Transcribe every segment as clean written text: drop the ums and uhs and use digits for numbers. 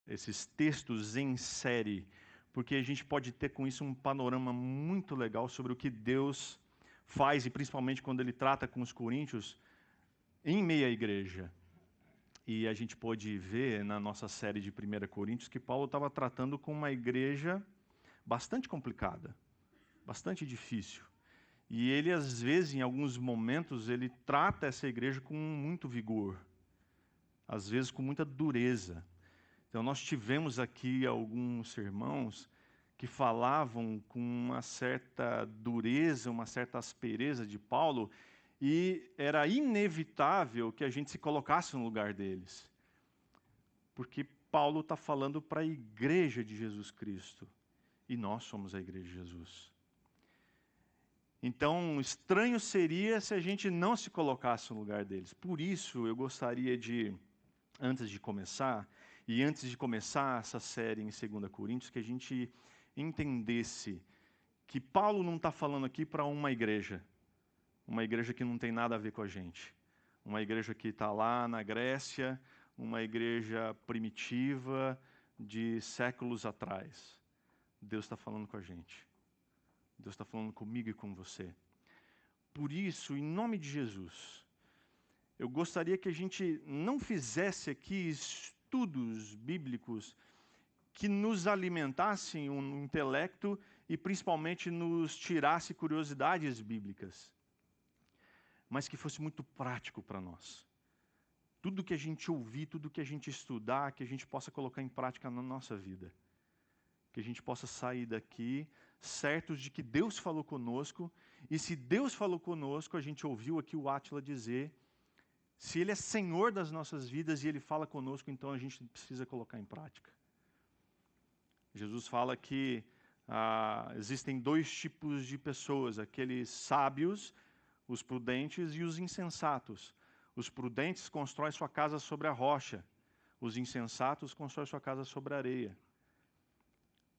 esses textos em série, porque a gente pode ter com isso um panorama muito legal sobre o que Deus faz, e principalmente quando ele trata com os coríntios, em meio à igreja. E a gente pôde ver na nossa série de 1 Coríntios que Paulo estava tratando com uma igreja bastante complicada, bastante difícil. E ele, às vezes, em alguns momentos, ele trata essa igreja com muito vigor, às vezes com muita dureza. Então, nós tivemos aqui alguns irmãos que falavam com uma certa dureza, uma certa aspereza de Paulo, e era inevitável que a gente se colocasse no lugar deles. Porque Paulo está falando para a igreja de Jesus Cristo, e nós somos a igreja de Jesus. Então, estranho seria se a gente não se colocasse no lugar deles. Por isso, eu gostaria de, antes de começar essa série em 2 Coríntios, que a gente entendesse que Paulo não está falando aqui para uma igreja que não tem nada a ver com a gente, uma igreja que está lá na Grécia, uma igreja primitiva de séculos atrás. Deus está falando com a gente. Deus está falando comigo e com você. Por isso, em nome de Jesus, eu gostaria que a gente não fizesse aqui estudos bíblicos que nos alimentassem um intelecto e principalmente nos tirasse curiosidades bíblicas, mas que fosse muito prático para nós. Tudo que a gente ouvir, tudo que a gente estudar, que a gente possa colocar em prática na nossa vida. Que a gente possa sair daqui certos de que Deus falou conosco, e se Deus falou conosco, a gente ouviu aqui o Átila dizer, se Ele é Senhor das nossas vidas e Ele fala conosco, então a gente precisa colocar em prática. Jesus fala que existem dois tipos de pessoas, aqueles sábios, os prudentes e os insensatos. Os prudentes constroem sua casa sobre a rocha, os insensatos constroem sua casa sobre a areia.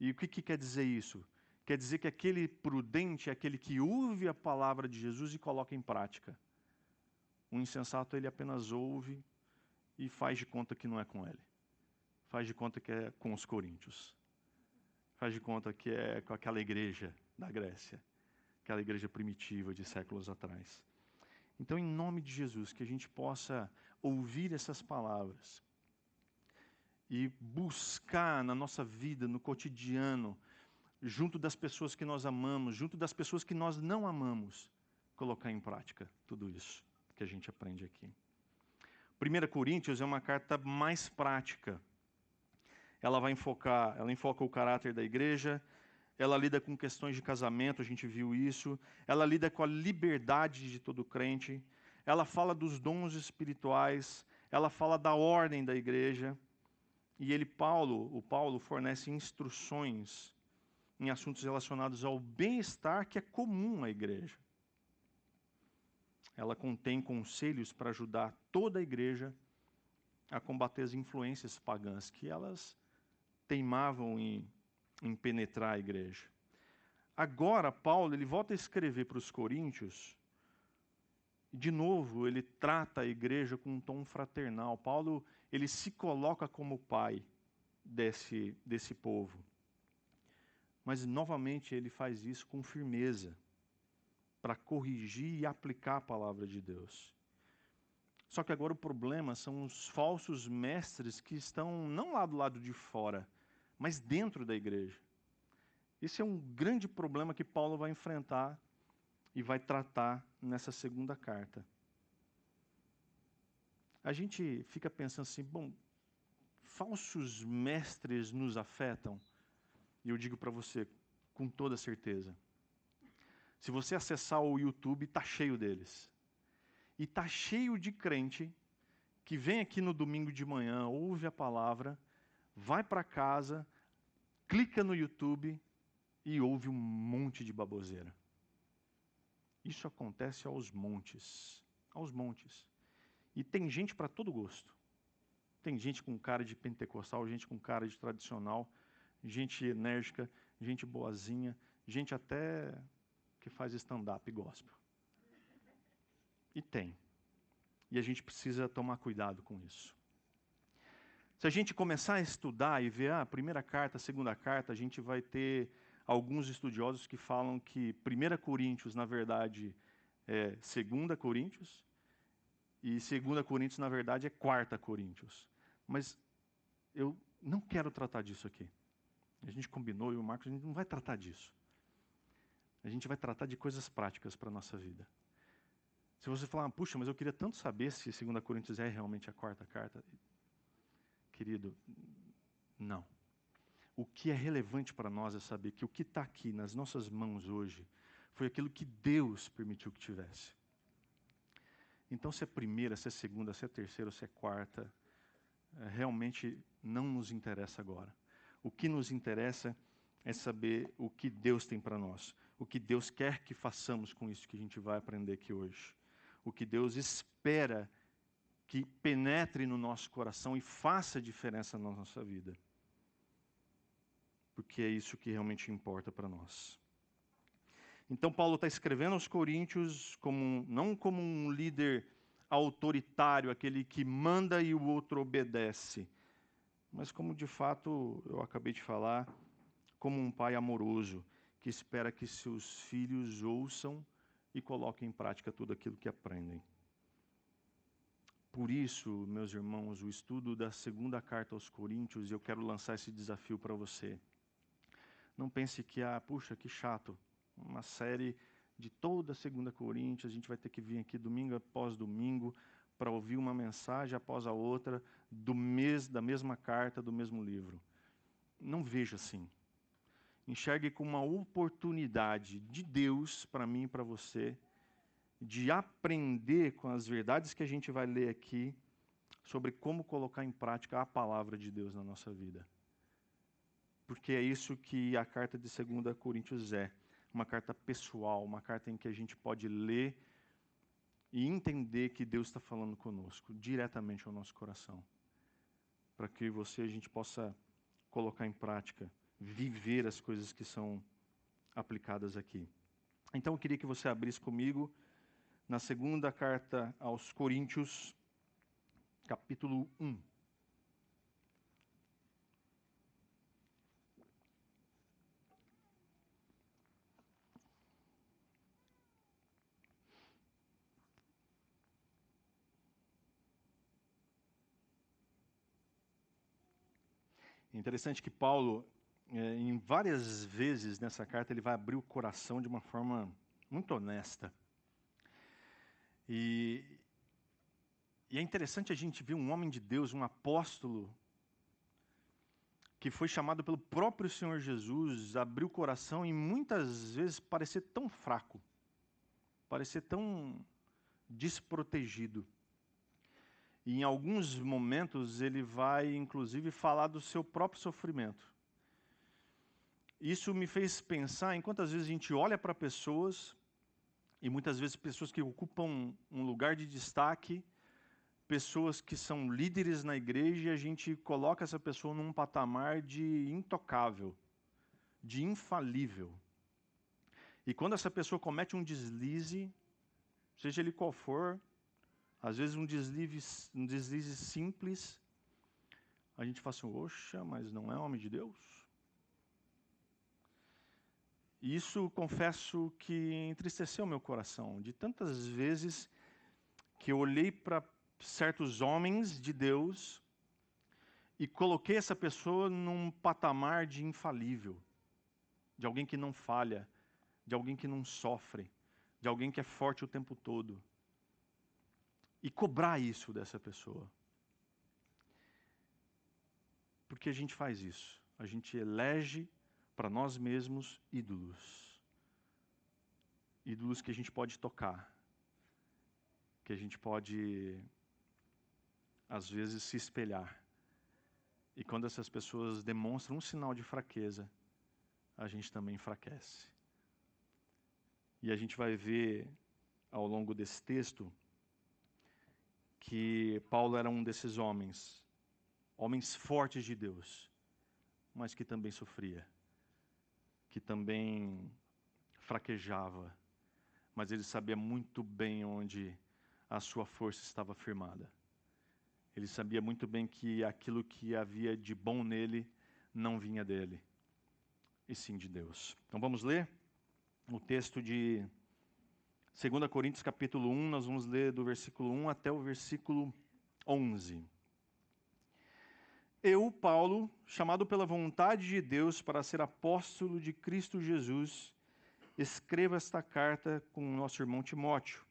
E o que quer dizer isso? Quer dizer que aquele prudente é aquele que ouve a palavra de Jesus e coloca em prática. O insensato, ele apenas ouve e faz de conta que não é com ele. Faz de conta que é com os coríntios. Faz de conta que é com aquela igreja da Grécia, aquela igreja primitiva de séculos atrás. Então, em nome de Jesus, que a gente possa ouvir essas palavras e buscar na nossa vida, no cotidiano, junto das pessoas que nós amamos, junto das pessoas que nós não amamos, colocar em prática tudo isso que a gente aprende aqui. 1 Coríntios é uma carta mais prática. Ela enfoca o caráter da igreja, ela lida com questões de casamento, a gente viu isso, ela lida com a liberdade de todo crente, ela fala dos dons espirituais, ela fala da ordem da igreja, e o Paulo fornece instruções em assuntos relacionados ao bem-estar que é comum à igreja. Ela contém conselhos para ajudar toda a igreja a combater as influências pagãs que elas teimavam em penetrar a igreja. Agora, Paulo, ele volta a escrever para os coríntios, e de novo, ele trata a igreja com um tom fraternal. Paulo, ele se coloca como pai desse povo. Mas, novamente, ele faz isso com firmeza, para corrigir e aplicar a palavra de Deus. Só que agora o problema são os falsos mestres que estão não lá do lado de fora, mas dentro da igreja. Esse é um grande problema que Paulo vai enfrentar e vai tratar nessa segunda carta. A gente fica pensando assim, bom, falsos mestres nos afetam? E eu digo para você, com toda certeza. Se você acessar o YouTube, está cheio deles. E está cheio de crente que vem aqui no domingo de manhã, ouve a palavra, vai para casa, clica no YouTube e ouve um monte de baboseira. Isso acontece aos montes. Aos montes. E tem gente para todo gosto. Tem gente com cara de pentecostal, gente com cara de tradicional, gente enérgica, gente boazinha, gente até que faz stand-up gospel. E tem. E a gente precisa tomar cuidado com isso. Se a gente começar a estudar e ver a primeira carta, a segunda carta, a gente vai ter alguns estudiosos que falam que 1 Coríntios, na verdade, é 2 Coríntios, e 2 Coríntios, na verdade, é 4 Coríntios. Mas eu não quero tratar disso aqui. A gente combinou, e o Marcos, a gente não vai tratar disso. A gente vai tratar de coisas práticas para a nossa vida. Se você falar, puxa, mas eu queria tanto saber se 2 Coríntios é realmente a 4ª carta. Querido, não. O que é relevante para nós é saber que o que está aqui nas nossas mãos hoje foi aquilo que Deus permitiu que tivesse. Então, se é primeira, se é segunda, se é terceira ou se é quarta, realmente não nos interessa agora. O que nos interessa é saber o que Deus tem para nós, o que Deus quer que façamos com isso que a gente vai aprender aqui hoje, o que Deus espera que penetre no nosso coração e faça diferença na nossa vida. Porque é isso que realmente importa para nós. Então, Paulo está escrevendo aos Coríntios não como um líder autoritário, aquele que manda e o outro obedece, mas como de fato, eu acabei de falar, como um pai amoroso, que espera que seus filhos ouçam e coloquem em prática tudo aquilo que aprendem. Por isso, meus irmãos, o estudo da segunda carta aos Coríntios, eu quero lançar esse desafio para você. Não pense que, puxa, que chato, uma série de toda a 2 Coríntios, a gente vai ter que vir aqui domingo após domingo para ouvir uma mensagem após a outra da mesma carta, do mesmo livro. Não veja assim. Enxergue como uma oportunidade de Deus para mim e para você de aprender com as verdades que a gente vai ler aqui sobre como colocar em prática a palavra de Deus na nossa vida. Porque é isso que a carta de 2 Coríntios é. Uma carta pessoal, uma carta em que a gente pode ler e entender que Deus está falando conosco, diretamente ao nosso coração. Para que a gente possa colocar em prática, viver as coisas que são aplicadas aqui. Então eu queria que você abrisse comigo na segunda carta aos Coríntios, capítulo 1. É interessante que Paulo, em várias vezes nessa carta, ele vai abrir o coração de uma forma muito honesta. E é interessante a gente ver um homem de Deus, um apóstolo, que foi chamado pelo próprio Senhor Jesus, abrir o coração e muitas vezes parecer tão fraco, parecer tão desprotegido. E em alguns momentos ele vai, inclusive, falar do seu próprio sofrimento. Isso me fez pensar em quantas vezes a gente olha para pessoas, e muitas vezes pessoas que ocupam um lugar de destaque, pessoas que são líderes na igreja, e a gente coloca essa pessoa num patamar de intocável, de infalível. E quando essa pessoa comete um deslize, seja ele qual for, às vezes um deslize simples, a gente fala assim, oxa, mas não é homem de Deus? E isso, confesso que entristeceu meu coração, de tantas vezes que eu olhei para certos homens de Deus e coloquei essa pessoa num patamar de infalível, de alguém que não falha, de alguém que não sofre, de alguém que é forte o tempo todo. E cobrar isso dessa pessoa. Porque a gente faz isso. A gente elege para nós mesmos ídolos. Ídolos que a gente pode tocar. Que a gente pode, às vezes, se espelhar. E quando essas pessoas demonstram um sinal de fraqueza, a gente também enfraquece. E a gente vai ver, ao longo desse texto, que Paulo era um desses homens fortes de Deus, mas que também sofria, que também fraquejava, mas ele sabia muito bem onde a sua força estava firmada. Ele sabia muito bem que aquilo que havia de bom nele não vinha dele, e sim de Deus. Então vamos ler o texto de 2 Coríntios capítulo 1, nós vamos ler do versículo 1 até o versículo 11. Eu, Paulo, chamado pela vontade de Deus para ser apóstolo de Cristo Jesus, escrevo esta carta com o nosso irmão Timóteo,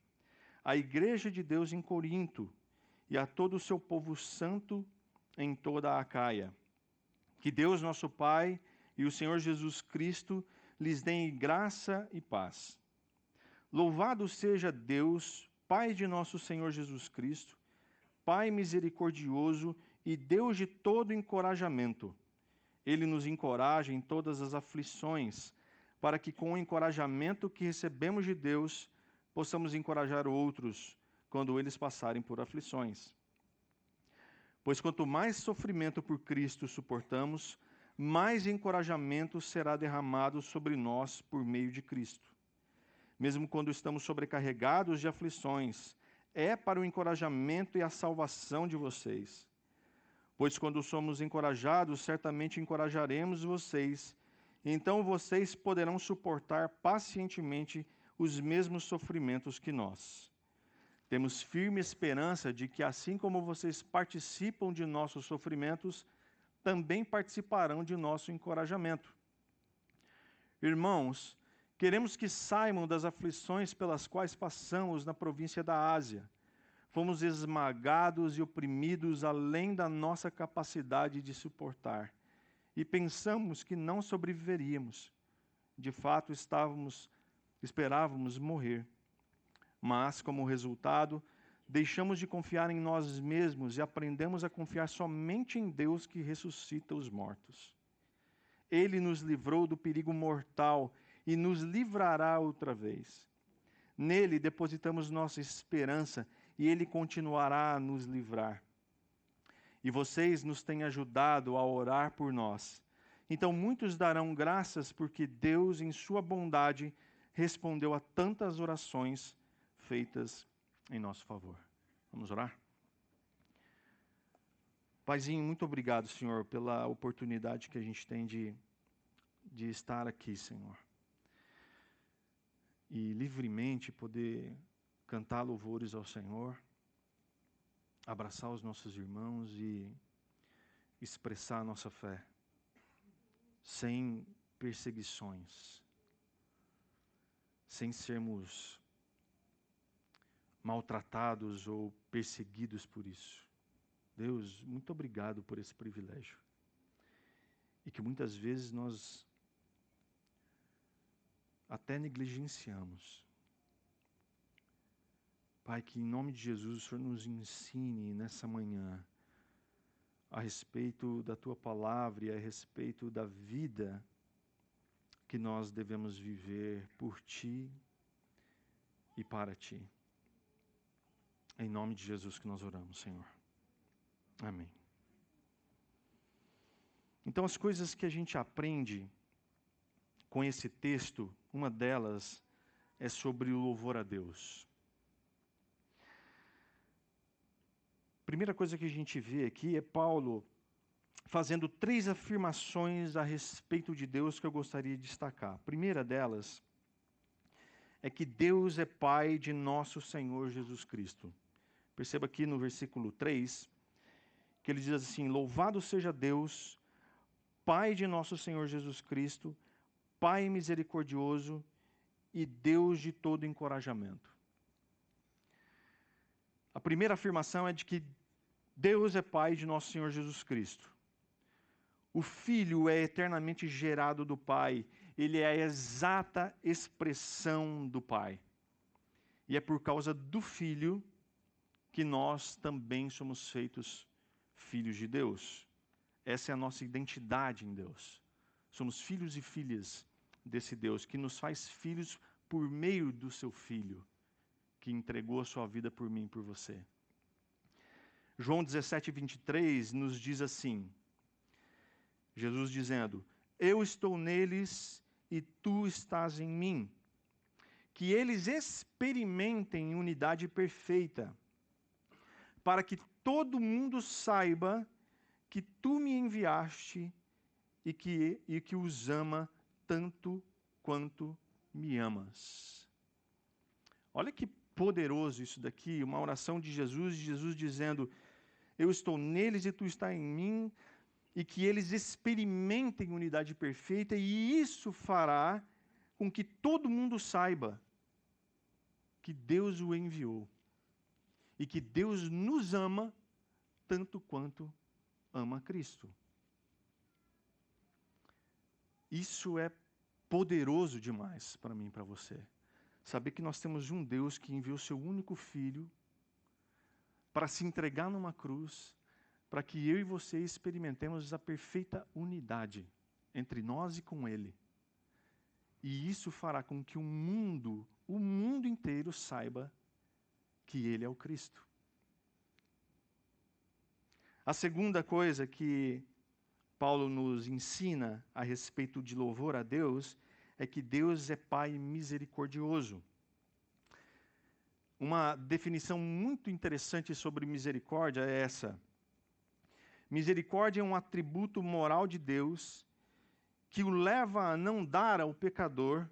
à igreja de Deus em Corinto e a todo o seu povo santo em toda a Acaia. Que Deus, nosso Pai, e o Senhor Jesus Cristo lhes deem graça e paz. Louvado seja Deus, Pai de nosso Senhor Jesus Cristo, Pai misericordioso e Deus de todo encorajamento. Ele nos encoraja em todas as aflições, para que com o encorajamento que recebemos de Deus, possamos encorajar outros quando eles passarem por aflições. Pois quanto mais sofrimento por Cristo suportamos, mais encorajamento será derramado sobre nós por meio de Cristo. Mesmo quando estamos sobrecarregados de aflições, é para o encorajamento e a salvação de vocês. Pois quando somos encorajados, certamente encorajaremos vocês, e então vocês poderão suportar pacientemente os mesmos sofrimentos que nós. Temos firme esperança de que, assim como vocês participam de nossos sofrimentos, também participarão de nosso encorajamento. Irmãos, queremos que saibam das aflições pelas quais passamos na província da Ásia. Fomos esmagados e oprimidos além da nossa capacidade de suportar, e pensamos que não sobreviveríamos. De fato, esperávamos morrer. Mas, como resultado, deixamos de confiar em nós mesmos e aprendemos a confiar somente em Deus que ressuscita os mortos. Ele nos livrou do perigo mortal e nos livrará outra vez. Nele depositamos nossa esperança e Ele continuará a nos livrar. E vocês nos têm ajudado a orar por nós. Então muitos darão graças porque Deus, em sua bondade, respondeu a tantas orações feitas em nosso favor. Vamos orar? Paizinho, muito obrigado, Senhor, pela oportunidade que a gente tem de estar aqui, Senhor. E livremente poder cantar louvores ao Senhor, abraçar os nossos irmãos e expressar a nossa fé, sem perseguições, sem sermos maltratados ou perseguidos por isso. Deus, muito obrigado por esse privilégio. E que muitas vezes nós até negligenciamos. Pai, que em nome de Jesus o Senhor nos ensine nessa manhã a respeito da Tua palavra e a respeito da vida que nós devemos viver por Ti e para Ti. É em nome de Jesus que nós oramos, Senhor. Amém. Então, as coisas que a gente aprende com esse texto, uma delas é sobre o louvor a Deus. Primeira coisa que a gente vê aqui é Paulo fazendo 3 afirmações a respeito de Deus que eu gostaria de destacar. A primeira delas é que Deus é Pai de nosso Senhor Jesus Cristo. Perceba aqui no versículo 3, que ele diz assim: louvado seja Deus, Pai de nosso Senhor Jesus Cristo, Pai misericordioso e Deus de todo encorajamento. A primeira afirmação é de que Deus é Pai de nosso Senhor Jesus Cristo. O Filho é eternamente gerado do Pai, ele é a exata expressão do Pai. E é por causa do Filho que nós também somos feitos filhos de Deus. Essa é a nossa identidade em Deus. Somos filhos e filhas desse Deus, que nos faz filhos por meio do seu Filho, que entregou a sua vida por mim e por você. João 17, 23 nos diz assim, Jesus dizendo: eu estou neles e tu estás em mim. Que eles experimentem unidade perfeita, para que todo mundo saiba que tu me enviaste e que os ama tanto quanto me amas. Olha que poderoso isso daqui, uma oração de Jesus dizendo: eu estou neles e tu está em mim, e que eles experimentem unidade perfeita, e isso fará com que todo mundo saiba que Deus o enviou e que Deus nos ama tanto quanto ama Cristo. Isso é poderoso demais para mim e para você. Saber que nós temos um Deus que enviou seu único Filho para se entregar numa cruz, para que eu e você experimentemos a perfeita unidade entre nós e com Ele. E isso fará com que o mundo inteiro saiba que Ele é o Cristo. A segunda coisa que Paulo nos ensina a respeito de louvor a Deus é que Deus é Pai misericordioso. Uma definição muito interessante sobre misericórdia é essa: misericórdia é um atributo moral de Deus que o leva a não dar ao pecador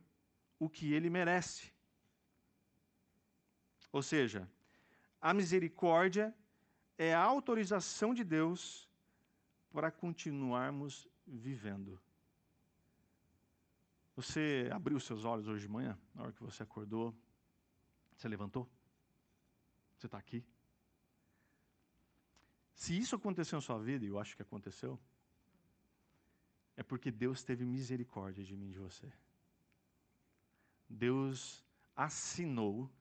o que ele merece. Ou seja, a misericórdia é a autorização de Deus para continuarmos vivendo. Você abriu seus olhos hoje de manhã, na hora que você acordou? Você levantou? Você está aqui? Se isso aconteceu na sua vida, e eu acho que aconteceu, é porque Deus teve misericórdia de mim e de você. Deus assinou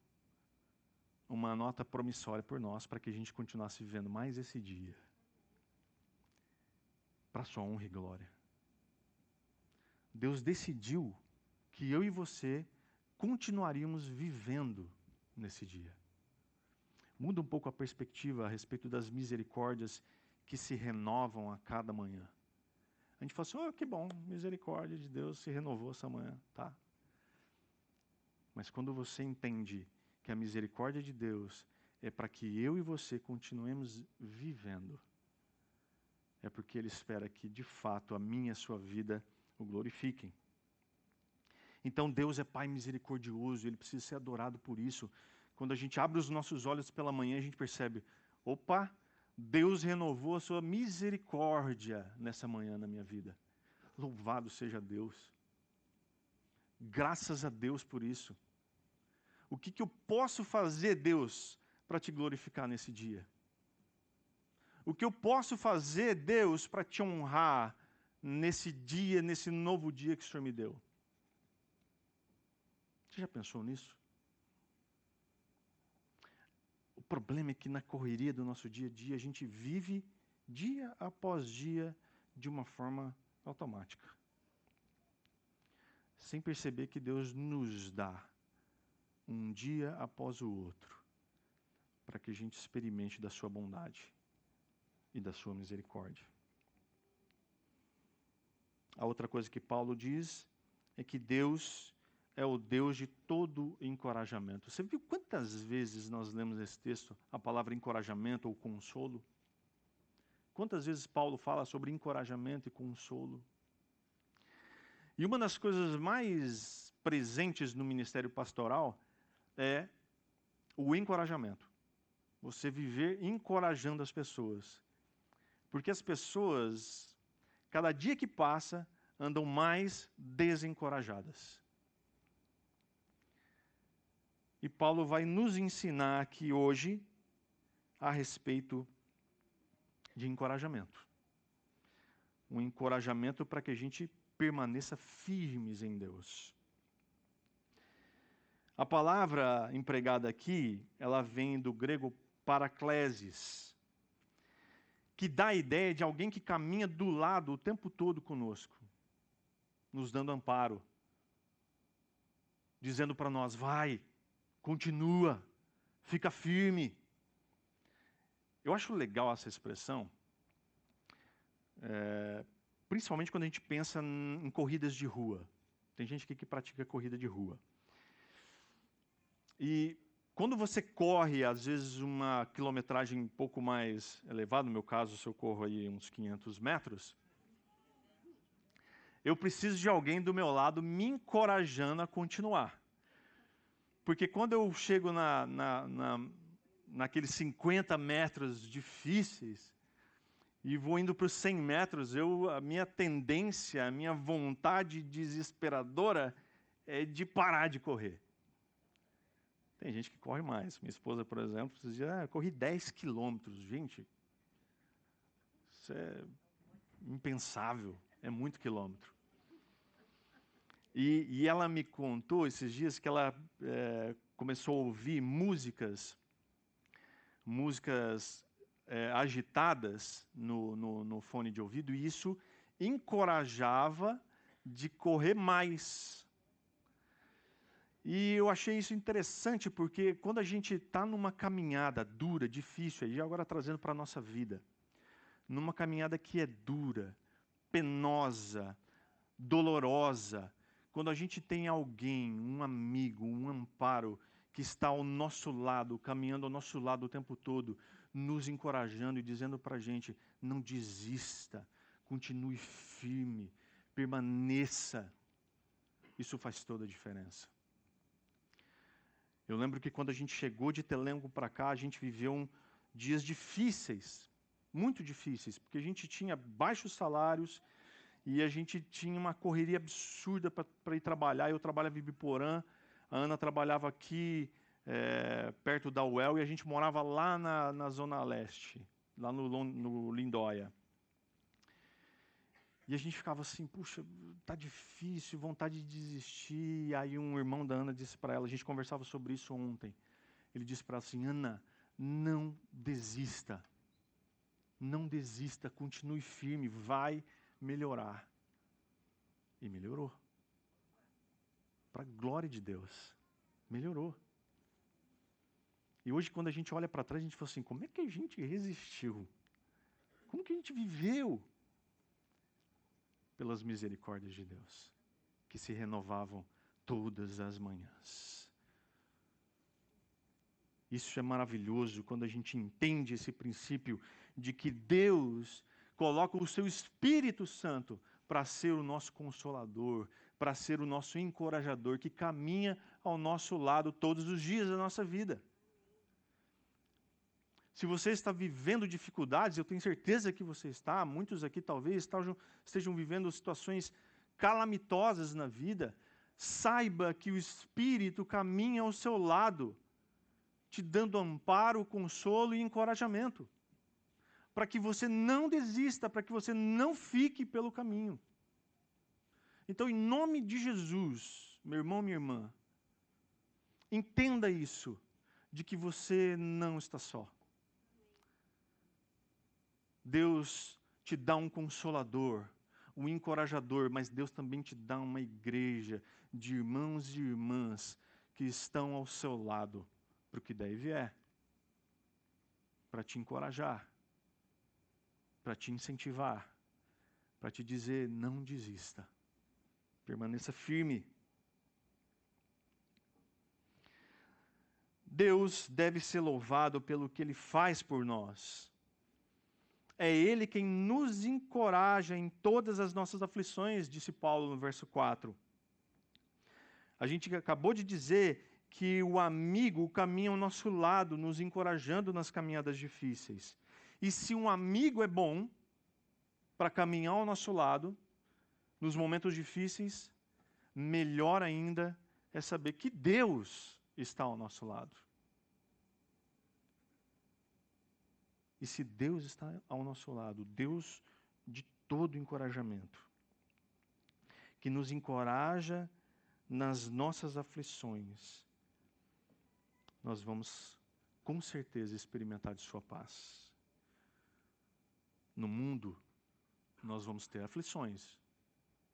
uma nota promissória por nós para que a gente continuasse vivendo mais esse dia, para sua honra e glória. Deus decidiu que eu e você continuaríamos vivendo nesse dia. Muda um pouco a perspectiva a respeito das misericórdias que se renovam a cada manhã. A gente fala assim: oh, que bom, misericórdia de Deus se renovou essa manhã, tá? Mas quando você entende que a misericórdia de Deus é para que eu e você continuemos vivendo, é porque Ele espera que, de fato, a minha e a sua vida o glorifiquem. Então Deus é Pai misericordioso, Ele precisa ser adorado por isso. Quando a gente abre os nossos olhos pela manhã, a gente percebe: opa, Deus renovou a sua misericórdia nessa manhã na minha vida. Louvado seja Deus. Graças a Deus por isso. O que eu posso fazer, Deus, para te glorificar nesse dia? O que eu posso fazer, Deus, para te honrar nesse dia, nesse novo dia que o Senhor me deu? Você já pensou nisso? O problema é que na correria do nosso dia a dia, a gente vive dia após dia de uma forma automática, sem perceber que Deus nos dá um dia após o outro, para que a gente experimente da sua bondade e da sua misericórdia. A outra coisa que Paulo diz é que Deus é o Deus de todo encorajamento. Você viu quantas vezes nós lemos nesse texto a palavra encorajamento ou consolo? Quantas vezes Paulo fala sobre encorajamento e consolo? E uma das coisas mais presentes no ministério pastoral é o encorajamento. Você viver encorajando as pessoas. Porque as pessoas, cada dia que passa, andam mais desencorajadas. E Paulo vai nos ensinar aqui hoje a respeito de encorajamento. Um encorajamento para que a gente permaneça firmes em Deus. A palavra empregada aqui, ela vem do grego paraklesis, que dá a ideia de alguém que caminha do lado o tempo todo conosco, nos dando amparo, dizendo para nós: vai, continua, fica firme. Eu acho legal essa expressão, principalmente quando a gente pensa em corridas de rua. Tem gente aqui que pratica corrida de rua. E Quando você corre, às vezes, uma quilometragem um pouco mais elevada, no meu caso, se eu corro aí uns 500 metros, eu preciso de alguém do meu lado me encorajando a continuar. Porque quando eu chego naqueles 50 metros difíceis e vou indo para os 100 metros, a minha tendência, a minha vontade desesperadora é de parar de correr. Tem gente que corre mais. Minha esposa, por exemplo, dizia, eu corri 10 quilômetros. Gente, isso é impensável, é muito quilômetro. E ela me contou esses dias que ela começou a ouvir músicas agitadas no fone de ouvido, e isso encorajava de correr mais. E eu achei isso interessante, porque quando a gente está numa caminhada dura, difícil, e agora trazendo para a nossa vida, numa caminhada que é dura, penosa, dolorosa, quando a gente tem alguém, um amigo, um amparo, que está ao nosso lado, caminhando ao nosso lado o tempo todo, nos encorajando e dizendo para a gente, não desista, continue firme, permaneça, isso faz toda a diferença. Eu lembro que quando a gente chegou de Telengo para cá, a gente viveu dias difíceis, muito difíceis, porque a gente tinha baixos salários e a gente tinha uma correria absurda para ir trabalhar. Eu trabalhava em Ibiporã, a Ana trabalhava aqui perto da UEL e a gente morava lá na Zona Leste, lá no Lindóia. E a gente ficava assim, puxa, tá difícil, vontade de desistir. E aí um irmão da Ana disse para ela, a gente conversava sobre isso ontem. Ele disse para ela assim, Ana, não desista. Não desista, continue firme, vai melhorar. E melhorou. Para a glória de Deus. Melhorou. E hoje, quando a gente olha para trás, a gente fala assim, como é que a gente resistiu? Como que a gente viveu? Pelas misericórdias de Deus, que se renovavam todas as manhãs. Isso é maravilhoso quando a gente entende esse princípio de que Deus coloca o seu Espírito Santo para ser o nosso consolador, para ser o nosso encorajador, que caminha ao nosso lado todos os dias da nossa vida. Se você está vivendo dificuldades, eu tenho certeza que você está, muitos aqui talvez estejam vivendo situações calamitosas na vida, saiba que o Espírito caminha ao seu lado, te dando amparo, consolo e encorajamento, para que você não desista, para que você não fique pelo caminho. Então, em nome de Jesus, meu irmão, minha irmã, entenda isso, de que você não está só. Deus te dá um consolador, um encorajador, mas Deus também te dá uma igreja de irmãos e irmãs que estão ao seu lado, para o que daí vier, para te encorajar, para te incentivar, para te dizer, não desista, permaneça firme. Deus deve ser louvado pelo que Ele faz por nós. É Ele quem nos encoraja em todas as nossas aflições, disse Paulo no verso 4. A gente acabou de dizer que o amigo caminha ao nosso lado, nos encorajando nas caminhadas difíceis. E se um amigo é bom para caminhar ao nosso lado, nos momentos difíceis, melhor ainda é saber que Deus está ao nosso lado. E se Deus está ao nosso lado, Deus de todo encorajamento, que nos encoraja nas nossas aflições, nós vamos com certeza experimentar de sua paz. No mundo, nós vamos ter aflições,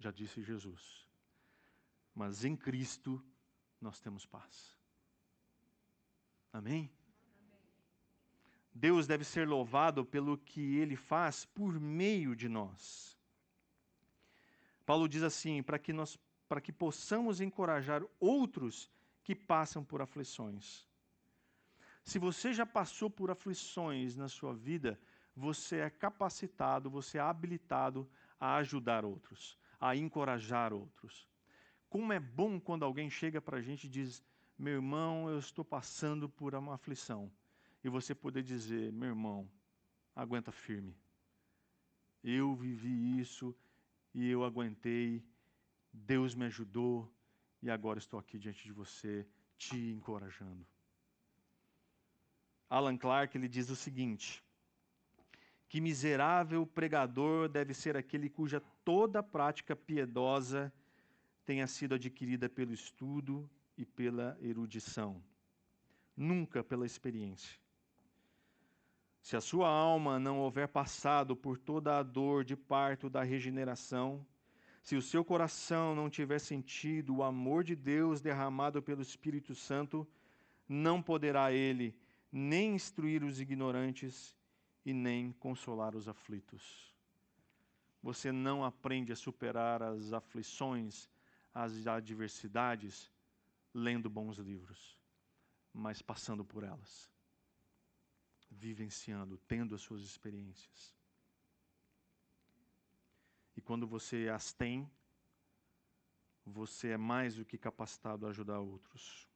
já disse Jesus. Mas em Cristo, nós temos paz. Amém? Deus deve ser louvado pelo que Ele faz por meio de nós. Paulo diz assim, para que possamos encorajar outros que passam por aflições. Se você já passou por aflições na sua vida, você é capacitado, você é habilitado a ajudar outros, a encorajar outros. Como é bom quando alguém chega para a gente e diz: meu irmão, eu estou passando por uma aflição. E você poder dizer: meu irmão, aguenta firme. Eu vivi isso e eu aguentei. Deus me ajudou e agora estou aqui diante de você, te encorajando. Alan Clark, ele diz o seguinte: que miserável pregador deve ser aquele cuja toda prática piedosa tenha sido adquirida pelo estudo e pela erudição, nunca pela experiência. Se a sua alma não houver passado por toda a dor de parto da regeneração, se o seu coração não tiver sentido o amor de Deus derramado pelo Espírito Santo, não poderá ele nem instruir os ignorantes e nem consolar os aflitos. Você não aprende a superar as aflições, as adversidades, lendo bons livros, mas passando por elas, vivenciando, tendo as suas experiências. E quando você as tem, você é mais do que capacitado a ajudar outros.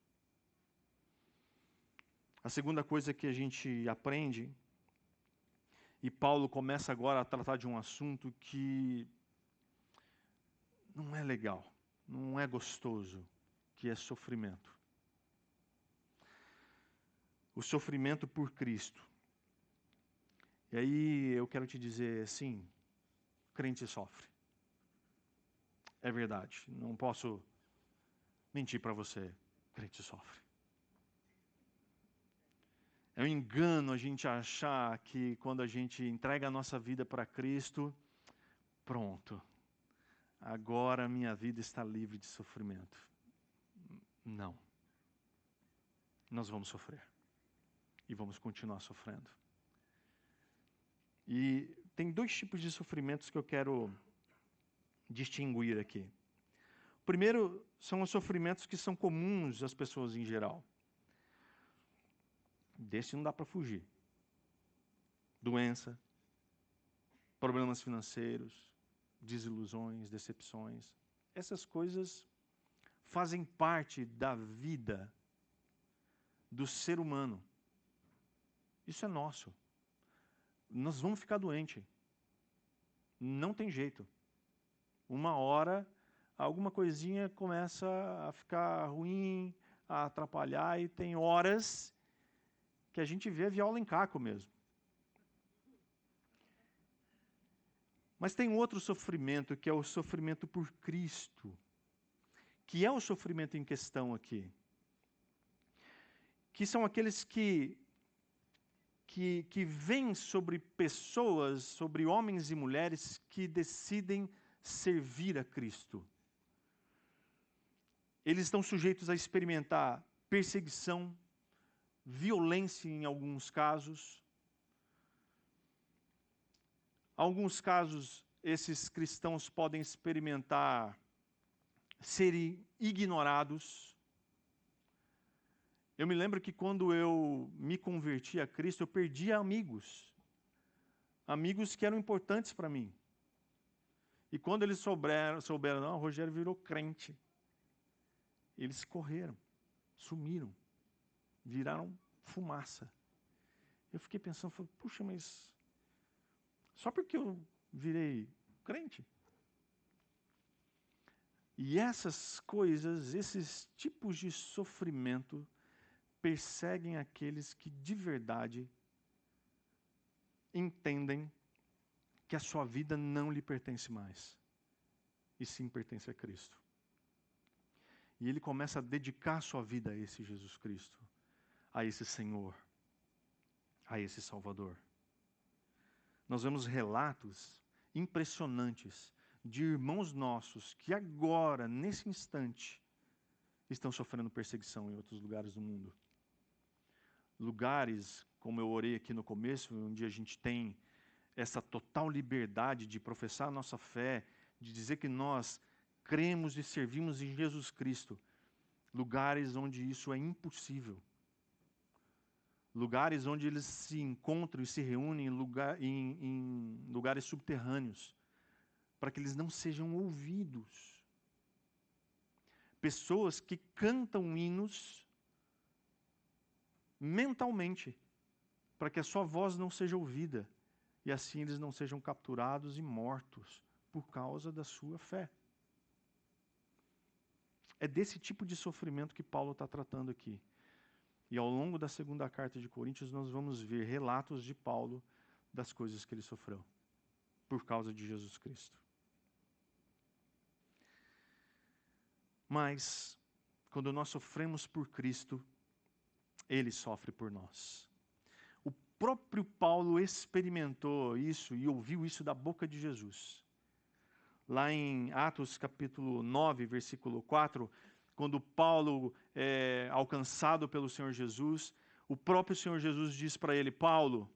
A segunda coisa que a gente aprende, e Paulo começa agora a tratar de um assunto que não é legal, não é gostoso, que é sofrimento. O sofrimento por Cristo. E aí eu quero te dizer, sim, crente sofre. É verdade, não posso mentir para você, crente sofre. É um engano a gente achar que quando a gente entrega a nossa vida para Cristo, pronto, agora a minha vida está livre de sofrimento. Não. Nós vamos sofrer. E vamos continuar sofrendo. E tem dois tipos de sofrimentos que eu quero distinguir aqui. O primeiro são os sofrimentos que são comuns às pessoas em geral. Desse não dá para fugir. Doença, problemas financeiros, desilusões, decepções. Essas coisas fazem parte da vida do ser humano. Isso é nosso. Nós vamos ficar doentes. Não tem jeito. Uma hora, alguma coisinha começa a ficar ruim, a atrapalhar, e tem horas que a gente vê viola em caco mesmo. Mas tem outro sofrimento, que é o sofrimento por Cristo, que é o sofrimento em questão aqui. Que são aqueles que vêm sobre pessoas, sobre homens e mulheres que decidem servir a Cristo. Eles estão sujeitos a experimentar perseguição, violência em alguns casos. Alguns casos, esses cristãos podem experimentar serem ignorados. Eu me lembro que quando eu me converti a Cristo, eu perdi amigos. Amigos que eram importantes para mim. E quando eles souberam, não, o Rogério virou crente. Eles correram, sumiram, viraram fumaça. Eu fiquei pensando, falei, puxa, mas só porque eu virei crente? E essas coisas, esses tipos de sofrimento, perseguem aqueles que de verdade entendem que a sua vida não lhe pertence mais, e sim pertence a Cristo. E ele começa a dedicar a sua vida a esse Jesus Cristo, a esse Senhor, a esse Salvador. Nós vemos relatos impressionantes de irmãos nossos que agora, nesse instante, estão sofrendo perseguição em outros lugares do mundo. Lugares, como eu orei aqui no começo, onde a gente tem essa total liberdade de professar a nossa fé, de dizer que nós cremos e servimos em Jesus Cristo. Lugares onde isso é impossível. lugares onde eles se encontram e se reúnem em lugares subterrâneos, para que eles não sejam ouvidos. Pessoas que cantam hinos mentalmente, para que a sua voz não seja ouvida, e assim eles não sejam capturados e mortos por causa da sua fé. É desse tipo de sofrimento que Paulo está tratando aqui. E ao longo da segunda carta de Coríntios, nós vamos ver relatos de Paulo das coisas que ele sofreu por causa de Jesus Cristo. Mas, quando nós sofremos por Cristo, Ele sofre por nós. O próprio Paulo experimentou isso e ouviu isso da boca de Jesus. Lá em Atos capítulo 9, versículo 4, quando Paulo é alcançado pelo Senhor Jesus, o próprio Senhor Jesus diz para ele: Paulo,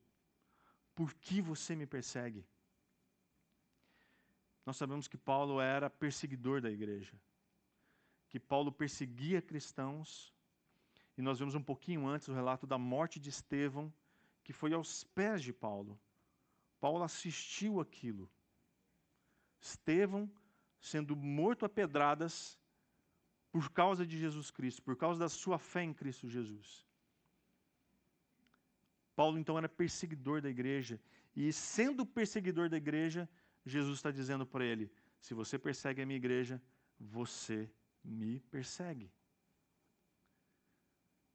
por que você me persegue? Nós sabemos que Paulo era perseguidor da igreja, que Paulo perseguia cristãos, e nós vemos um pouquinho antes o relato da morte de Estevão, que foi aos pés de Paulo. Paulo assistiu aquilo. Estevão sendo morto a pedradas por causa de Jesus Cristo, por causa da sua fé em Cristo Jesus. Paulo então era perseguidor da igreja, e sendo perseguidor da igreja, Jesus está dizendo para ele: se você persegue a minha igreja, você me persegue.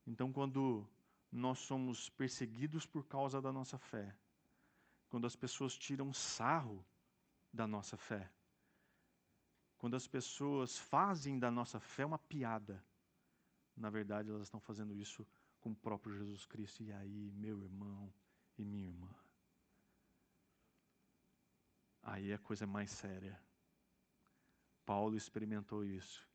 Então, quando nós somos perseguidos por causa da nossa fé, quando as pessoas tiram sarro da nossa fé, quando as pessoas fazem da nossa fé uma piada, na verdade elas estão fazendo isso com o próprio Jesus Cristo. E aí, meu irmão e minha irmã, aí a coisa é mais séria. Paulo experimentou isso,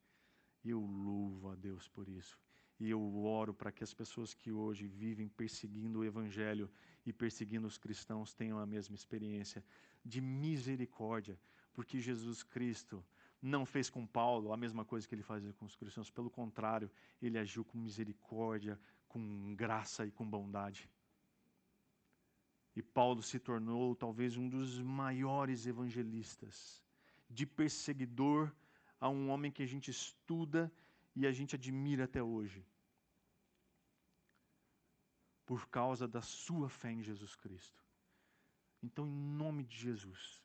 e eu louvo a Deus por isso. E eu oro para que as pessoas que hoje vivem perseguindo o Evangelho e perseguindo os cristãos tenham a mesma experiência de misericórdia, porque Jesus Cristo não fez com Paulo a mesma coisa que ele fazia com os cristãos. Pelo contrário, ele agiu com misericórdia, com graça e com bondade. E Paulo se tornou talvez um dos maiores evangelistas, de perseguidor a um homem que a gente estuda e a gente admira até hoje, por causa da sua fé em Jesus Cristo. Então, em nome de Jesus,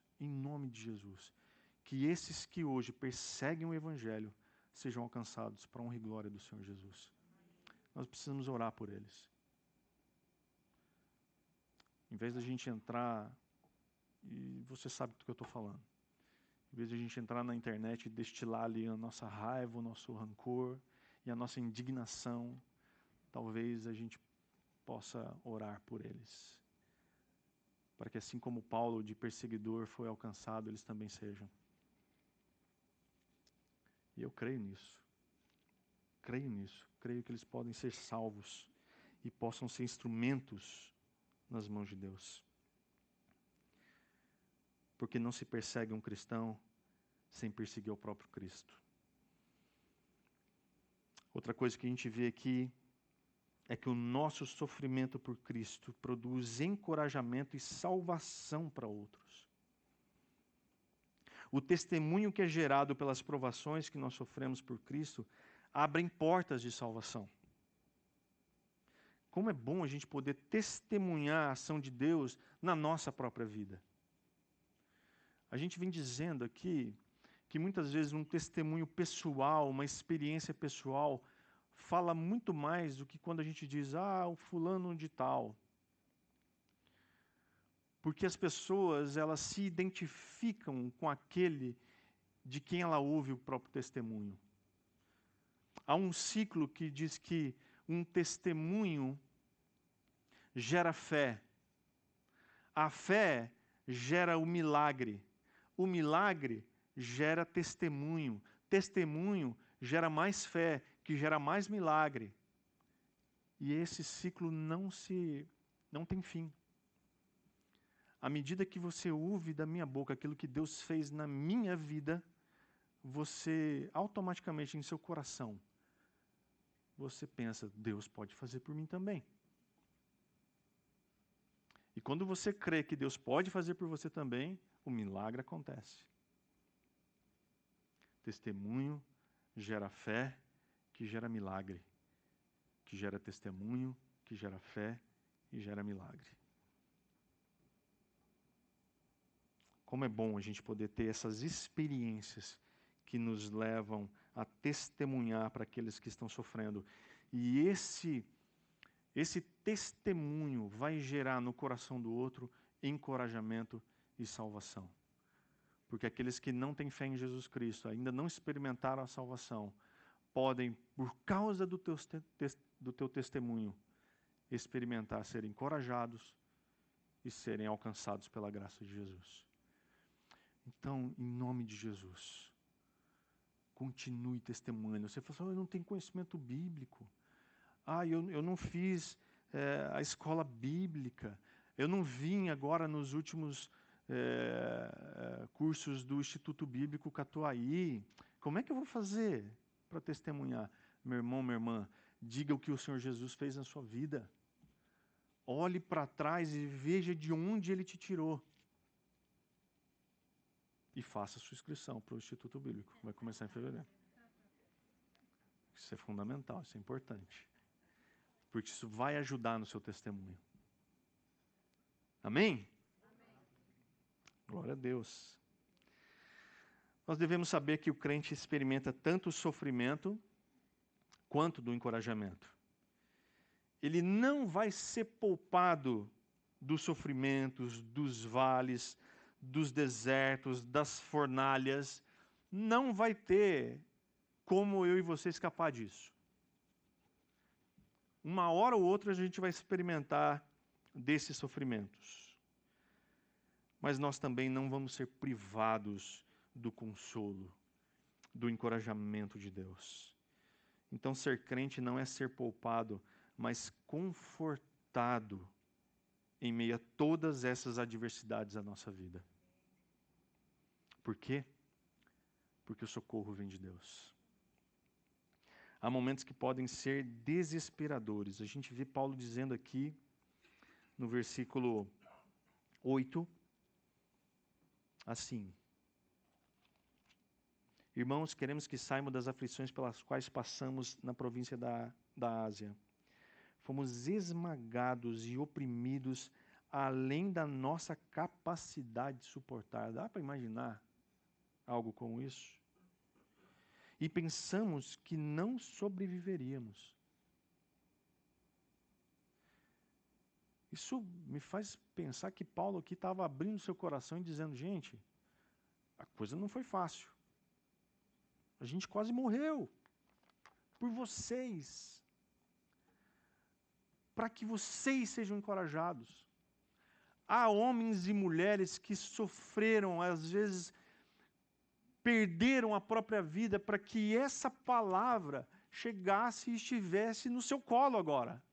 que esses que hoje perseguem o Evangelho sejam alcançados para a honra e glória do Senhor Jesus. Nós precisamos orar por eles. Em vez da gente entrar, e você sabe do que eu estou falando, em vez de a gente entrar na internet e destilar ali a nossa raiva, o nosso rancor e a nossa indignação, talvez a gente possa orar por eles, para que assim como Paulo de perseguidor foi alcançado, eles também sejam. E eu creio nisso. Creio que eles podem ser salvos e possam ser instrumentos nas mãos de Deus. Porque não se persegue um cristão sem perseguir o próprio Cristo. Outra coisa que a gente vê aqui é que o nosso sofrimento por Cristo produz encorajamento e salvação para outros. O testemunho que é gerado pelas provações que nós sofremos por Cristo abrem portas de salvação. Como é bom a gente poder testemunhar a ação de Deus na nossa própria vida. A gente vem dizendo aqui que muitas vezes um testemunho pessoal, uma experiência pessoal, fala muito mais do que quando a gente diz, o fulano de tal. Porque as pessoas, elas se identificam com aquele de quem ela ouve o próprio testemunho. Há um ciclo que diz que um testemunho gera fé. A fé gera o milagre. O milagre gera testemunho. Testemunho gera mais fé, que gera mais milagre. E esse ciclo não tem fim. À medida que você ouve da minha boca aquilo que Deus fez na minha vida, você automaticamente em seu coração, você pensa, Deus pode fazer por mim também. quando você crê que Deus pode fazer por você também, o milagre acontece. Testemunho gera fé, que gera milagre. Que gera testemunho, que gera fé e gera milagre. Como é bom a gente poder ter essas experiências que nos levam a testemunhar para aqueles que estão sofrendo. E esse testemunho vai gerar no coração do outro encorajamento e salvação. Porque aqueles que não têm fé em Jesus Cristo, ainda não experimentaram a salvação, podem, por causa do teu testemunho, experimentar, serem encorajados e serem alcançados pela graça de Jesus. Então, em nome de Jesus, continue testemunhando. Você fala assim, eu não tenho conhecimento bíblico. Eu não fiz a escola bíblica. Eu não vim agora nos últimos cursos do Instituto Bíblico Catuaí. Como é que eu vou fazer para testemunhar? Meu irmão, minha irmã, diga o que o Senhor Jesus fez na sua vida. Olhe para trás e veja de onde Ele te tirou. E faça a sua inscrição para o Instituto Bíblico. Vai começar em fevereiro. Isso é fundamental, isso é importante. Porque isso vai ajudar no seu testemunho. Amém? Glória a Deus. Nós devemos saber que o crente experimenta tanto o sofrimento quanto do encorajamento. Ele não vai ser poupado dos sofrimentos, dos vales, dos desertos, das fornalhas. Não vai ter como eu e você escapar disso. Uma hora ou outra a gente vai experimentar desses sofrimentos. Mas nós também não vamos ser privados do consolo, do encorajamento de Deus. Então, ser crente não é ser poupado, mas confortado em meio a todas essas adversidades da nossa vida. Por quê? Porque o socorro vem de Deus. Há momentos que podem ser desesperadores. A gente vê Paulo dizendo aqui, no versículo 8, assim: Irmãos, queremos que saibam das aflições pelas quais passamos na província da Ásia. Fomos esmagados e oprimidos além da nossa capacidade de suportar. Dá para imaginar algo como isso? E pensamos que não sobreviveríamos. Isso me faz pensar que Paulo aqui estava abrindo seu coração e dizendo, gente, a coisa não foi fácil. A gente quase morreu por vocês. Para que vocês sejam encorajados. Há homens e mulheres que sofreram, às vezes perderam a própria vida para que essa palavra chegasse e estivesse no seu colo agora.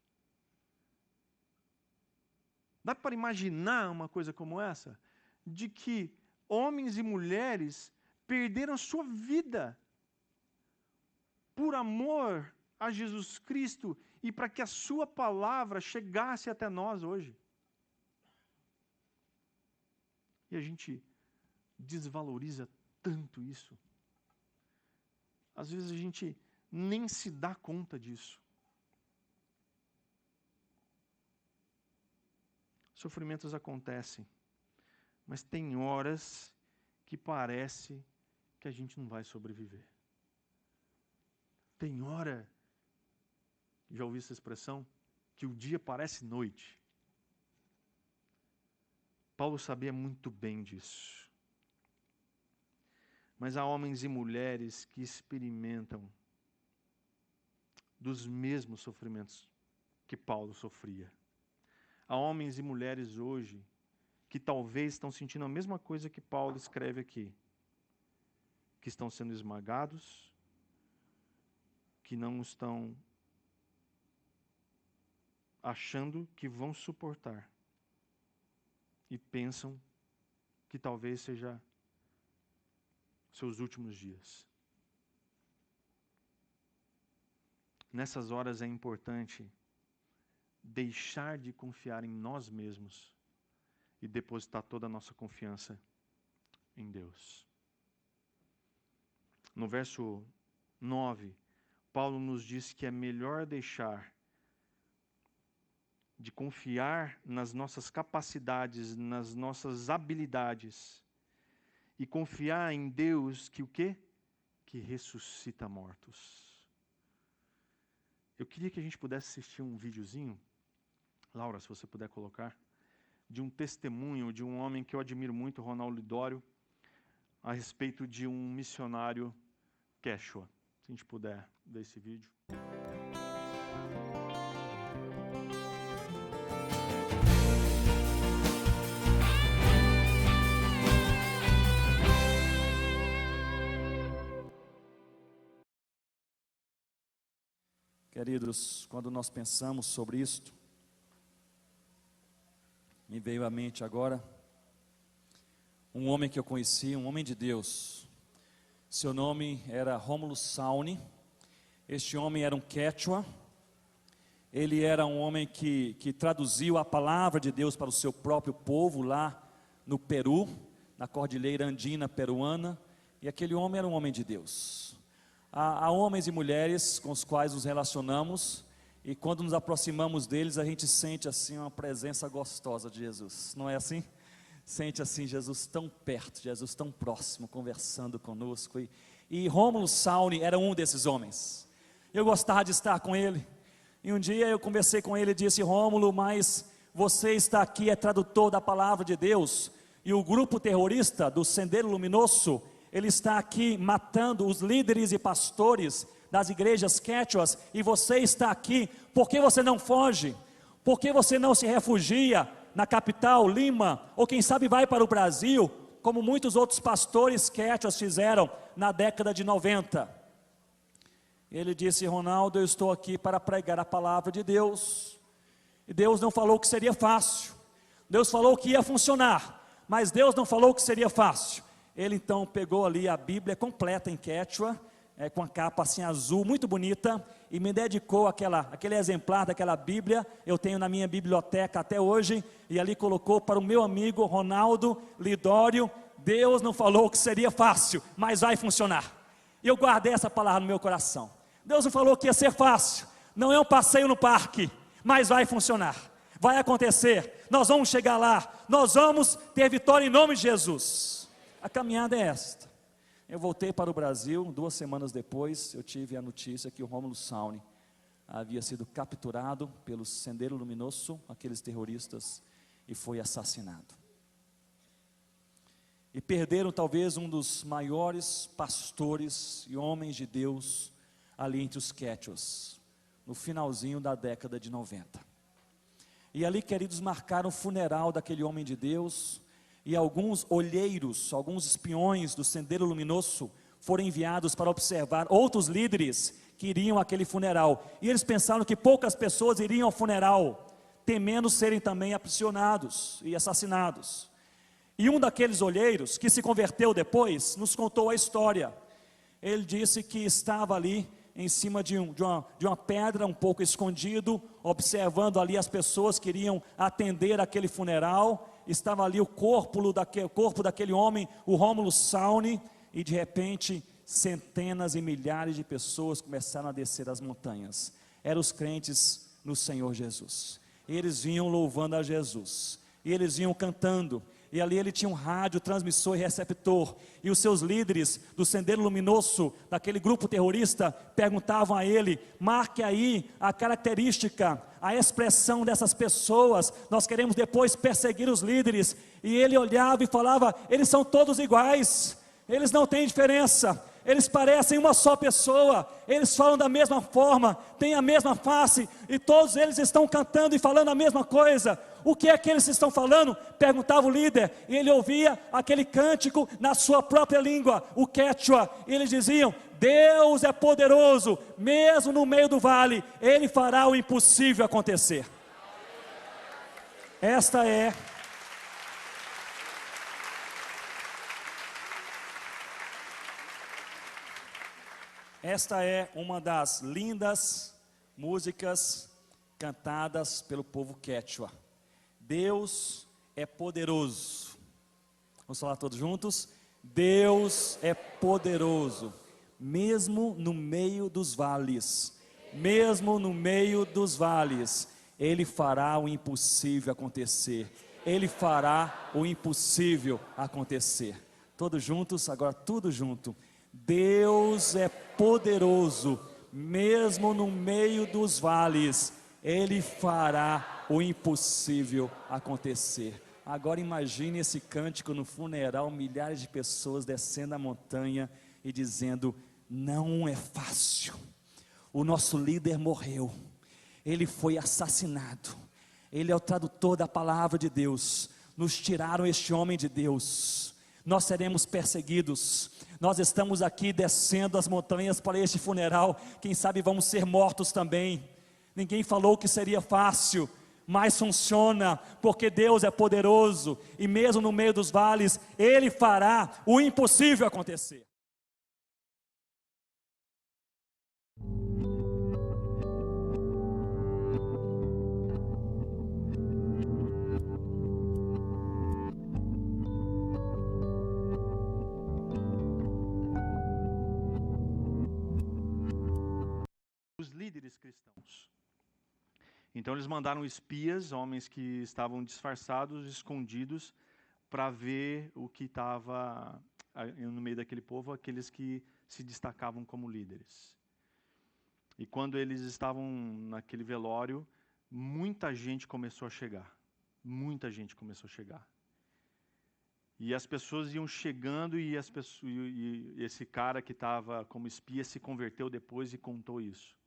Dá para imaginar uma coisa como essa? De que homens e mulheres perderam sua vida por amor a Jesus Cristo e para que a sua palavra chegasse até nós hoje. E a gente desvaloriza tanto isso. Às vezes a gente nem se dá conta disso. Sofrimentos acontecem, mas tem horas que parece que a gente não vai sobreviver. Tem hora, já ouvi essa expressão, que o dia parece noite. Paulo sabia muito bem disso. Mas há homens e mulheres que experimentam dos mesmos sofrimentos que Paulo sofria. Há homens e mulheres hoje que talvez estão sentindo a mesma coisa que Paulo escreve aqui. Que estão sendo esmagados, que não estão achando que vão suportar. E pensam que talvez seja seus últimos dias. Nessas horas é importante deixar de confiar em nós mesmos e depositar toda a nossa confiança em Deus. No verso 9, Paulo nos diz que é melhor deixar de confiar nas nossas capacidades, nas nossas habilidades, e confiar em Deus que o quê? Que ressuscita mortos. Eu queria que a gente pudesse assistir um videozinho, Laura, se você puder colocar, de um testemunho de um homem que eu admiro muito, Ronaldo Lidório, a respeito de um missionário Quechua. Se a gente puder ver esse vídeo. Queridos, quando nós pensamos sobre isto, me veio à mente agora um homem que eu conheci, um homem de Deus. Seu nome era Rômulo Sauni. Este homem era um quechua. Ele era um homem que traduziu a palavra de Deus para o seu próprio povo lá no Peru, na cordilheira andina peruana. E aquele homem era um homem de Deus. Há homens e mulheres com os quais nos relacionamos, e quando nos aproximamos deles, a gente sente assim uma presença gostosa de Jesus, não é assim? Sente assim Jesus tão perto, Jesus tão próximo, conversando conosco. E Rômulo Sauni era um desses homens. Eu gostava de estar com ele, e um dia eu conversei com ele e disse: Rômulo, mas você está aqui, é tradutor da palavra de Deus, e o grupo terrorista do Sendero Luminoso, ele está aqui matando os líderes e pastores das igrejas quechuas, e você está aqui, por que você não foge? Por que você não se refugia na capital, Lima, ou quem sabe vai para o Brasil, como muitos outros pastores quechuas fizeram na década de 90? Ele disse: Ronaldo, eu estou aqui para pregar a palavra de Deus, e Deus não falou que seria fácil, Deus falou que ia funcionar, mas Deus não falou que seria fácil. Ele então pegou ali a Bíblia completa em quechua, com a capa assim azul, muito bonita, e me dedicou aquele exemplar daquela Bíblia. Eu tenho na minha biblioteca até hoje, e ali colocou para o meu amigo Ronaldo Lidório: Deus não falou que seria fácil, mas vai funcionar. E eu guardei essa palavra no meu coração. Deus não falou que ia ser fácil, não é um passeio no parque, mas vai funcionar, vai acontecer, nós vamos chegar lá, nós vamos ter vitória em nome de Jesus. A caminhada é esta. Eu voltei para o Brasil, 2 semanas depois, eu tive a notícia que o Rômulo Sauni havia sido capturado pelo Sendero Luminoso, aqueles terroristas, e foi assassinado. E perderam talvez um dos maiores pastores e homens de Deus ali entre os quechuas, no finalzinho da década de 90. E ali, queridos, marcaram o funeral daquele homem de Deus. E alguns olheiros, alguns espiões do Sendero Luminoso foram enviados para observar outros líderes que iriam àquele funeral. E eles pensaram que poucas pessoas iriam ao funeral, temendo serem também aprisionados e assassinados. E um daqueles olheiros, que se converteu depois, nos contou a história. Ele disse que estava ali em cima de uma pedra, um pouco escondido, observando ali as pessoas que iriam atender aquele funeral. Estava ali o corpo daquele homem, o Rômulo Sauni, e de repente centenas e milhares de pessoas começaram a descer as montanhas. Eram os crentes no Senhor Jesus. Eles vinham louvando a Jesus, e eles vinham cantando, e ali ele tinha um rádio, transmissor e receptor, e os seus líderes do Sendero Luminoso, daquele grupo terrorista, perguntavam a ele: marque aí a característica, a expressão dessas pessoas, nós queremos depois perseguir os líderes. E ele olhava e falava: eles são todos iguais, eles não têm diferença, eles parecem uma só pessoa, eles falam da mesma forma, têm a mesma face, e todos eles estão cantando e falando a mesma coisa. O que é que eles estão falando? Perguntava o líder, e ele ouvia aquele cântico na sua própria língua, o quechua, e eles diziam: Deus é poderoso, mesmo no meio do vale, Ele fará o impossível acontecer. Esta é uma das lindas músicas cantadas pelo povo quechua. Deus é poderoso. Vamos falar todos juntos? Deus é poderoso, mesmo no meio dos vales. Mesmo no meio dos vales, Ele fará o impossível acontecer. Ele fará o impossível acontecer. Todos juntos, agora tudo junto. Deus é poderoso, mesmo no meio dos vales, Ele fará o impossível acontecer. Agora imagine esse cântico no funeral, milhares de pessoas descendo a montanha e dizendo: não é fácil, o nosso líder morreu, ele foi assassinado, ele é o tradutor da palavra de Deus, nos tiraram este homem de Deus, nós seremos perseguidos, nós estamos aqui descendo as montanhas para este funeral, quem sabe vamos ser mortos também. Ninguém falou que seria fácil, mas funciona, porque Deus é poderoso, e mesmo no meio dos vales, Ele fará o impossível acontecer. Os líderes cristãos. Então eles mandaram espias, homens que estavam disfarçados, escondidos, para ver o que estava no meio daquele povo, aqueles que se destacavam como líderes. E quando eles estavam naquele velório, muita gente começou a chegar. Muita gente começou a chegar. E as pessoas iam chegando e esse cara que estava como espia se converteu depois e contou isso.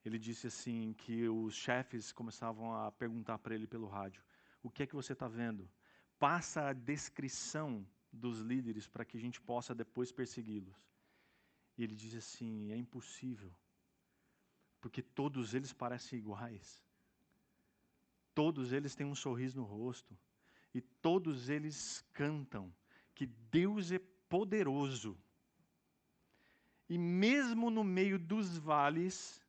Ele disse assim que os chefes começavam a perguntar para ele pelo rádio: o que é que você está vendo? Passa a descrição dos líderes para que a gente possa depois persegui-los. E ele disse assim: é impossível, porque todos eles parecem iguais. Todos eles têm um sorriso no rosto. E todos eles cantam que Deus é poderoso. E mesmo no meio dos vales,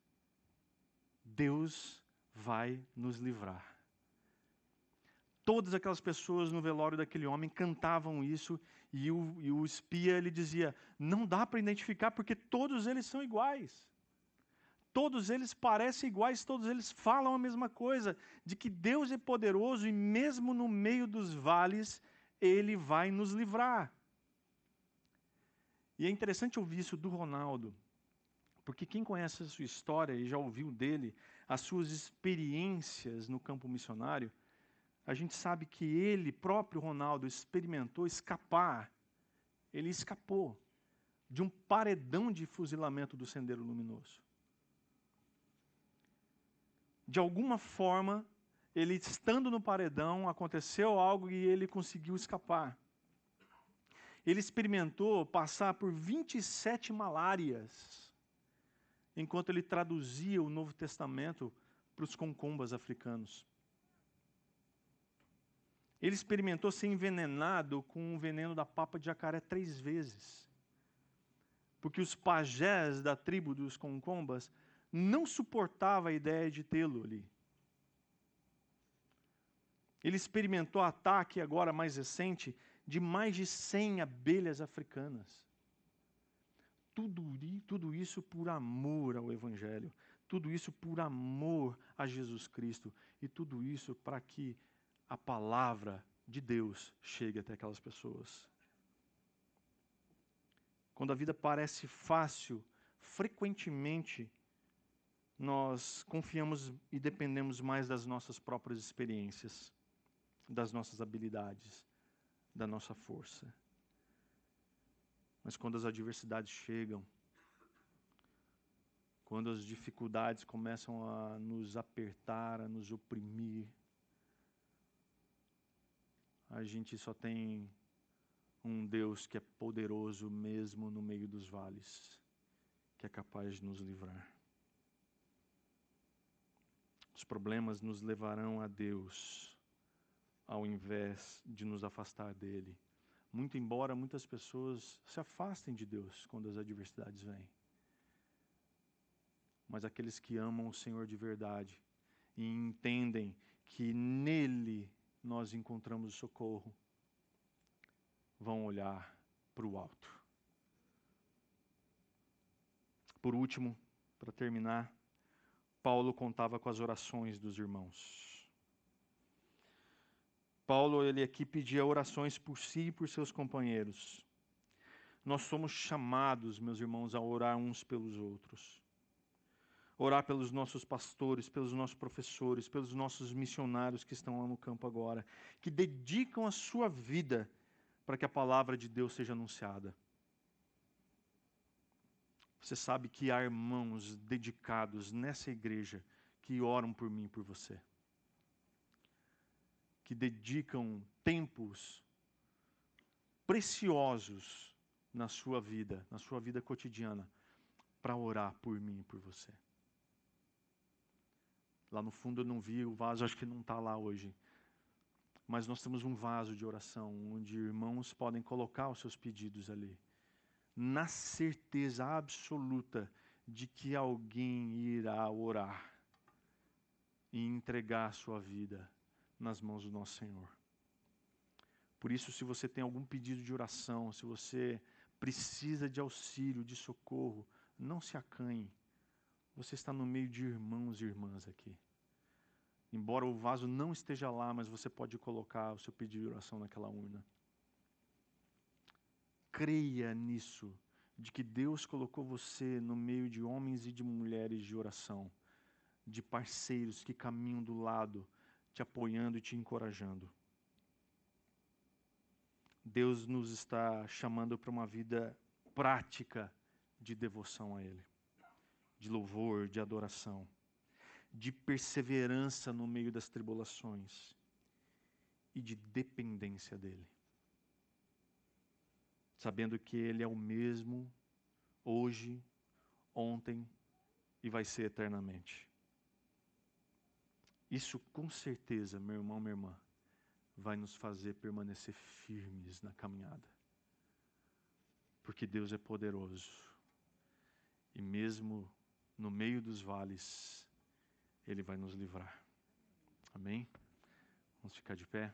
Deus vai nos livrar. Todas aquelas pessoas no velório daquele homem cantavam isso, e o espia ele dizia: não dá para identificar porque todos eles são iguais. Todos eles parecem iguais, todos eles falam a mesma coisa, de que Deus é poderoso e mesmo no meio dos vales, Ele vai nos livrar. E é interessante ouvir isso do Ronaldo, porque quem conhece a sua história e já ouviu dele, as suas experiências no campo missionário, a gente sabe que ele, próprio Ronaldo, experimentou escapar. Ele escapou de um paredão de fuzilamento do Sendeiro Luminoso. De alguma forma, ele estando no paredão, aconteceu algo e ele conseguiu escapar. Ele experimentou passar por 27 malárias, enquanto ele traduzia o Novo Testamento para os concombas africanos. Ele experimentou ser envenenado com o veneno da papa de jacaré 3 vezes. Porque os pajés da tribo dos concombas não suportavam a ideia de tê-lo ali. Ele experimentou ataque, agora mais recente, de mais de 100 abelhas africanas. Tudo isso por amor ao Evangelho. Tudo isso por amor a Jesus Cristo. E tudo isso para que a palavra de Deus chegue até aquelas pessoas. Quando a vida parece fácil, frequentemente nós confiamos e dependemos mais das nossas próprias experiências, das nossas habilidades, da nossa força. Mas quando as adversidades chegam, quando as dificuldades começam a nos apertar, a nos oprimir, a gente só tem um Deus que é poderoso mesmo no meio dos vales, que é capaz de nos livrar. Os problemas nos levarão a Deus, ao invés de nos afastar dele. Muito embora muitas pessoas se afastem de Deus quando as adversidades vêm. Mas aqueles que amam o Senhor de verdade e entendem que nele nós encontramos o socorro, vão olhar para o alto. Por último, para terminar, Paulo contava com as orações dos irmãos. Paulo, ele aqui pedia orações por si e por seus companheiros. Nós somos chamados, meus irmãos, a orar uns pelos outros. Orar pelos nossos pastores, pelos nossos professores, pelos nossos missionários que estão lá no campo agora, que dedicam a sua vida para que a palavra de Deus seja anunciada. Você sabe que há irmãos dedicados nessa igreja que oram por mim e por você. Que dedicam tempos preciosos na sua vida cotidiana, para orar por mim e por você. Lá no fundo eu não vi o vaso, acho que não está lá hoje. Mas nós temos um vaso de oração, onde irmãos podem colocar os seus pedidos ali, na certeza absoluta de que alguém irá orar e entregar a sua vida nas mãos do nosso Senhor. Por isso, se você tem algum pedido de oração, se você precisa de auxílio, de socorro, não se acanhe. Você está no meio de irmãos e irmãs aqui. Embora o vaso não esteja lá, mas você pode colocar o seu pedido de oração naquela urna. Creia nisso, de que Deus colocou você no meio de homens e de mulheres de oração, de parceiros que caminham do lado, te apoiando e te encorajando. Deus nos está chamando para uma vida prática de devoção a Ele, de louvor, de adoração, de perseverança no meio das tribulações e de dependência dEle. Sabendo que Ele é o mesmo hoje, ontem e vai ser eternamente. Isso com certeza, meu irmão, minha irmã, vai nos fazer permanecer firmes na caminhada. Porque Deus é poderoso. E mesmo no meio dos vales, Ele vai nos livrar. Amém? Vamos ficar de pé.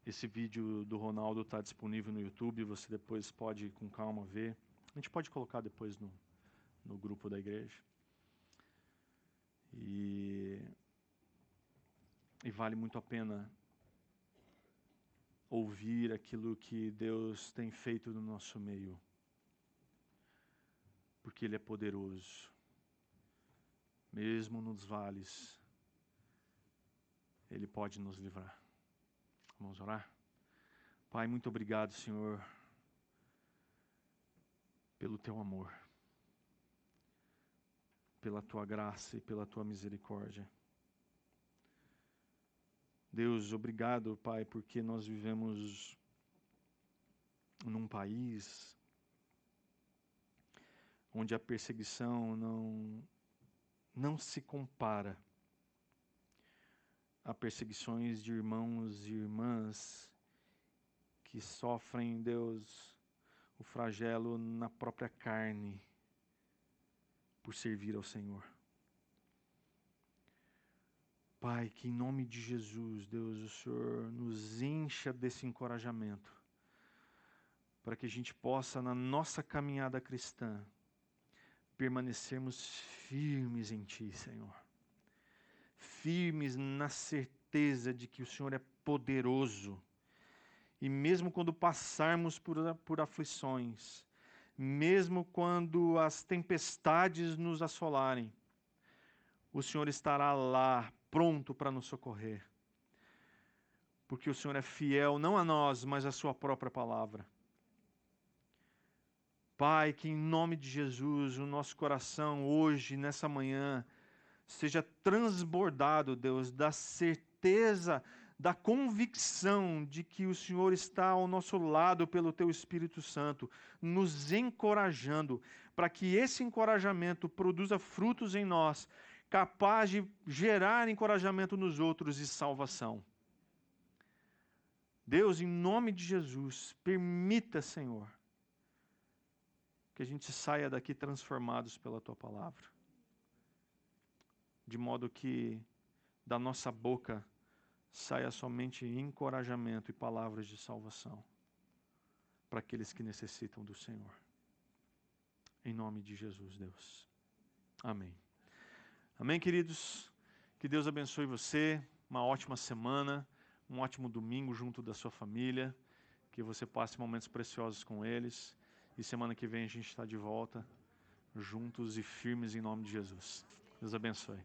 Esse vídeo do Ronaldo está disponível no YouTube, você depois pode com calma ver. A gente pode colocar depois no grupo da igreja. E vale muito a pena ouvir aquilo que Deus tem feito no nosso meio. Porque Ele é poderoso. Mesmo nos vales, Ele pode nos livrar. Vamos orar? Pai, muito obrigado, Senhor, pelo Teu amor, pela Tua graça e pela Tua misericórdia. Deus, obrigado, Pai, porque nós vivemos num país onde a perseguição não se compara a perseguições de irmãos e irmãs que sofrem, Deus, o flagelo na própria carne por servir ao Senhor. Pai, que em nome de Jesus, Deus, o Senhor nos encha desse encorajamento, para que a gente possa, na nossa caminhada cristã, permanecermos firmes em Ti, Senhor. Firmes na certeza de que o Senhor é poderoso. E mesmo quando passarmos por aflições, mesmo quando as tempestades nos assolarem, o Senhor estará lá, pronto para nos socorrer. Porque o Senhor é fiel não a nós, mas à Sua própria palavra. Pai, que em nome de Jesus, o nosso coração hoje, nessa manhã, seja transbordado, Deus, da certeza, da convicção de que o Senhor está ao nosso lado pelo Teu Espírito Santo, nos encorajando, para que esse encorajamento produza frutos em nós, capaz de gerar encorajamento nos outros e salvação. Deus, em nome de Jesus, permita, Senhor, que a gente saia daqui transformados pela Tua palavra, de modo que da nossa boca saia somente encorajamento e palavras de salvação para aqueles que necessitam do Senhor. Em nome de Jesus, Deus. Amém. Amém, queridos? Que Deus abençoe você, uma ótima semana, um ótimo domingo junto da sua família, que você passe momentos preciosos com eles, e semana que vem a gente está de volta, juntos e firmes em nome de Jesus. Deus abençoe.